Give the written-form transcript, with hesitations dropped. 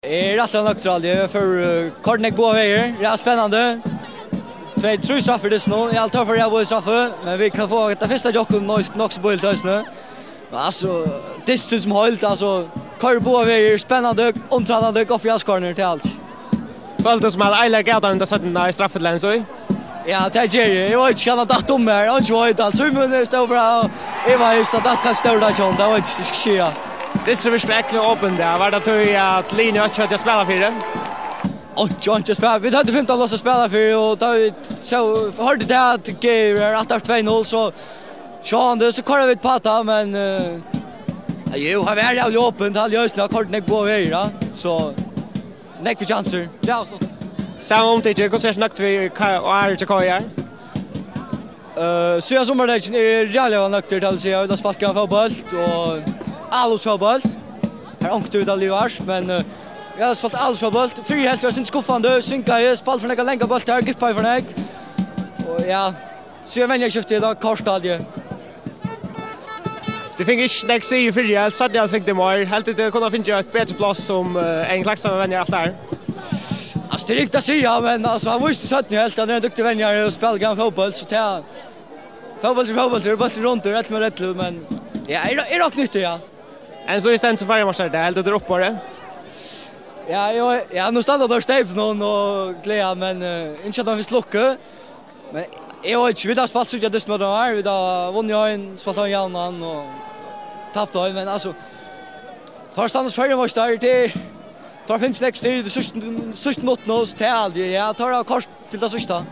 Rätt neutral, för Kortnek båda vägar. Det är spännande. 2-3 straffer det nu. Jag tar för jag både straffer, men vi kan få det första jocken nog så på helt nu. Alltså, det som hållt alltså kör båda vägar spännande, omtränande och fast corner till allt. Följde som att Eiler Gaudan där sätter i straffet så. Ja, det är ju. Jag vet inte kan att datum mer. Och så vet alltså men står bra. Jag vet så att kan stå där sånt. Det var inte ske. Det är verkligen öppen där. Var det tror att linjen att jag spelar för det. Och John just spelar. Vi hade 15 loss att spela för och då så hörde det att Geir att 2-0 så Sean det så kallar vi på ta men jo har vi jävligt öppet all just nu Kortnek på väg så neck chancer. Ja så. Samma om det går så snabbt vi är till Kaja. Så jag som det är jävla nökter till sig och då spelar jag fotboll och alls fotboll. Här ångte ut allivars men jag har spelat alls fotboll. För helt jag syns skuffande synka jag spalt för några länka boll där gift på för mig. Och ja, så jag vänjer skiftet då korstadie. Det fick inte nästa se för jag så jag fick det mer helt det kunde finna ett bättre plats som en klax som vänjer allt där. Alltså det är riktigt att säga, men alltså, han visste så att ni helt, han är en duktig vänjare och spelar gammal fotboll, så ta fotboll, det är bara runt och rätt med rätt, men ja, är dock nyttigt, ja. En så istället så varje match där, helt det upp på det. Ja, nu stannar där stävt någon och glädja, men inte att han finns lucka. Men jag vet inte, vi har spelat så jag med de här, vi har vunnit en, spelat en jävnan och tappt en, men alltså, tar stannat Sverige match där, det finns nästa tid, det sista mot oss till, ja, tar kort till det sista.